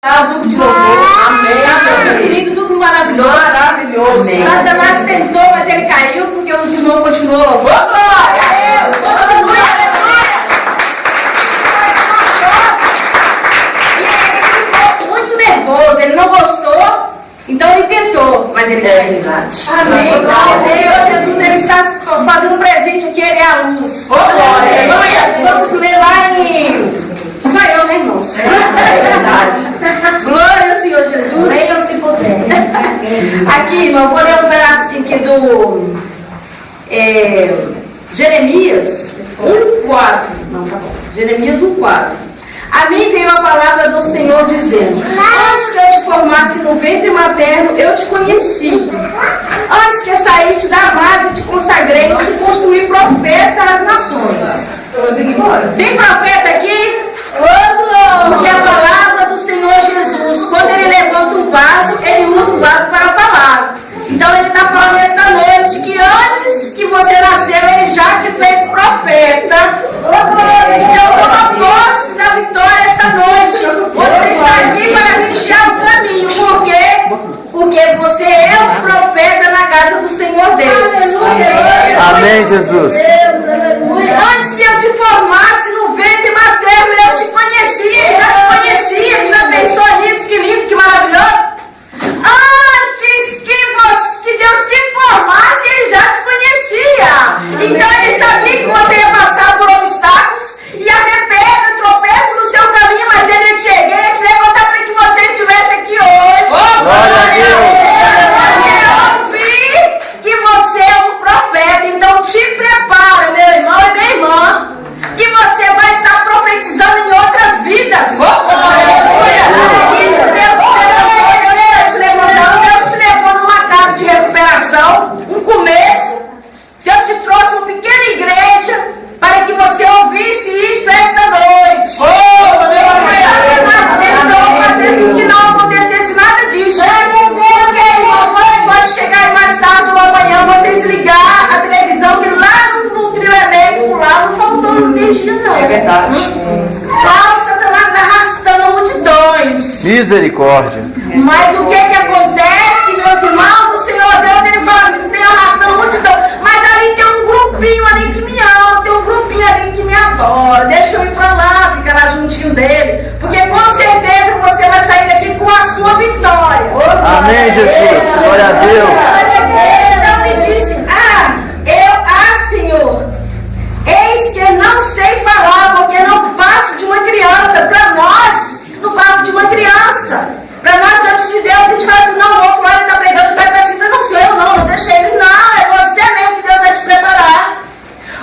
Grupo de louvor. Amém. Querido, tudo maravilhoso. Maravilhoso. Satanás tentou, mas ele caiu porque o Senhor continuou louvando. Glória a Deus. Continua, aleluia. E ele ficou muito nervoso, ele não gostou, então ele tentou, mas ele caiu. Amém. Glória a Deus. Jesus, ele está fazendo um presente aqui, ele é a luz. Aleluia. Vamos ler lá em... Só eu, né, irmãos? É verdade. Glória ao Senhor Jesus. Leiam se puder. Aqui, irmão, eu vou ler um pedacinho aqui do Jeremias 1:4. Não, tá bom. Jeremias 1:4. A mim veio a palavra do Senhor dizendo: antes que eu te formasse no ventre materno, eu te conheci. Antes que saíste da madre, te consagrei e te construí profeta às nações. Tem profeta aqui? Porque a palavra do Senhor Jesus, quando ele levanta um vaso, ele usa o vaso para falar. Então ele está falando esta noite que antes que você nasceu, ele já te fez profeta. Então toma posse da vitória esta noite. Você está aqui para vigiar o caminho. Por quê? Porque você é um profeta na casa do Senhor Deus. Amém, Jesus. Antes que eu te formasse no ventre materno, eu te conhecia, já te conhecia. Tu já pensou nisso? Que lindo, que maravilhoso. Antes que Deus te formasse, ele já te conhecia. Então ele sabia que você ia passar por obstáculos, ia haver pedra, tropeço no seu caminho, mas ele ia te erguer, ia te levantar para que você estivesse aqui hoje. Glória a Deus. Você ouvir que você é um profeta, então te prepara, meu irmão e minha irmã, que você vai estar profetizando em outras vidas. Isso, Deus te levantando, Deus te levou numa casa de recuperação, um começo. Deus te trouxe uma pequena igreja para que você ouvisse isto esta noite. Fazendo com que não acontecesse nada disso. Porque, irmãos, pode chegar aí mais tarde ou amanhã, vocês ligar a televisão, que lá no trio elétrico, lá não faltou energia, não. É verdade. Lá o Satanás está arrastando multidões. Misericórdia. Mas o que acontece, meus irmãos? O Senhor Deus, ele fala assim, tem arrastando multidão. Mas ali tem um grupinho ali que me ama, tem um grupinho ali que me adora. Deixa eu ir pra lá, ficar lá juntinho dele. Porque com certeza você vai sair daqui com a sua vitória. Amém, Jesus. Glória a Deus. Então me disse, Senhor, eis que não sei falar, porque não passo de uma criança. Para nós, não passo de uma criança. Para nós, diante de Deus, a gente fala assim, não, o outro lado está pregando, está assim, não sou eu não deixei ele. Não, é você mesmo que Deus vai te preparar.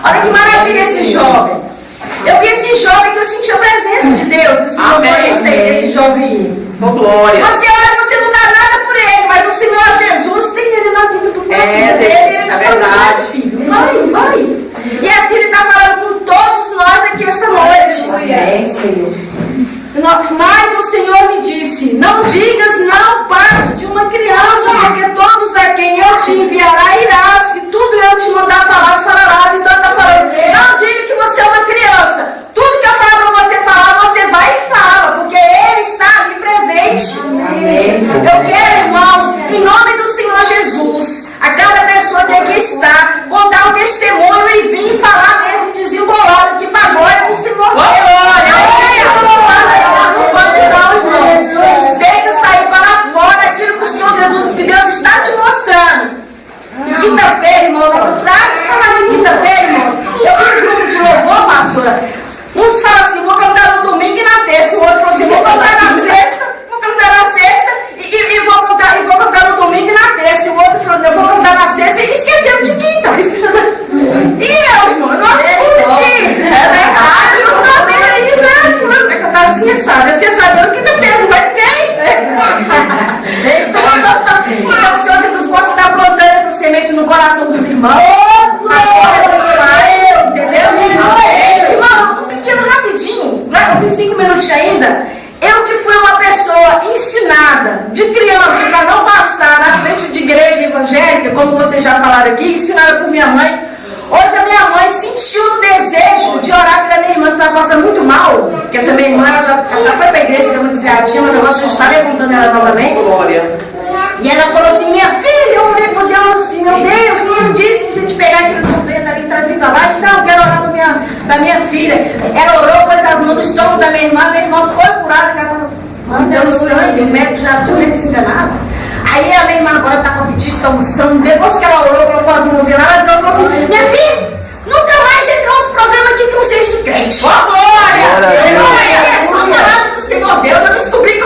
Olha que maravilha esse jovem. Eu vi esse jovem que eu senti a presença de Deus. Esse jovem, esse jovem. Oh, glória. Você olha, você não dá nada por ele, mas o Senhor Jesus tem ele na vida do coração dele. Ele é verdade. Filho, vai. E assim ele está falando com todos nós aqui esta noite. Mas o Senhor me disse, não digas não passo de uma criança, porque todos a quem eu te enviará irás, e tudo eu te mandar falar, falarás. Então ele está falando, não diga que você é uma criança. Tudo que eu falar para você falar, você vai e fala, porque ele está ali presente. Eu quero, irmãos, em nome do Senhor Jesus, a cada pessoa que aqui está, contar um testemunho e vir falar mesmo desembolado aqui para a glória do Senhor. Deixa sair para fora aquilo que o Senhor Jesus, que Deus está te mostrando. Quinta-feira, irmão, nosso fraco, mas em quinta-feira, irmãos, eu vi um grupo de louvor, pastora. Uns falam assim, vou cantar no domingo e na terça. O outro falou assim, vou cantar na sexta e vou cantar no domingo e na terça. E o outro falou, eu vou cantar na sexta e esqueceram de quinta. E eu, irmão, eu não assumo aqui. É verdade, eu sabia aí, né? Fulano vai cantar assim, sabe? Assim, sabe? Quinta-feira não vai ninguém. Então, o Senhor Jesus possa estar plantando essa semente no coração dos irmãos. Entendeu? Irmãos, um pequeno rapidinho, né? Tem 5 minutos ainda. Eu que fui uma pessoa ensinada de criança para não passar na frente de igreja evangélica, como vocês já falaram aqui, ensinada por minha mãe. Hoje a minha mãe sentiu o desejo de orar pela minha irmã que estava passando muito mal, porque essa minha irmã ela já foi para a igreja, deu uma desviadinha, mas eu gosto de estar levantando ela novamente. Glória. E ela falou assim, minha filha, eu orei por Deus assim, meu Deus, tu não disse que a gente pegar aqueles bombeiros ali e trazer pra lá, que não, eu quero orar pra minha filha. Ela orou, pôs as mãos no estômago da minha irmã foi curada, que ela mandou sangue, o médico já tinha se enganado. Aí a minha irmã agora está com apetite, está almoçando. Depois que ela orou, colocou as mãos dela, ela falou assim, minha filha, nunca mais entra outro programa aqui que não seja de crente. Glória! Glória! É só a palavra do Senhor Deus. Eu descobri que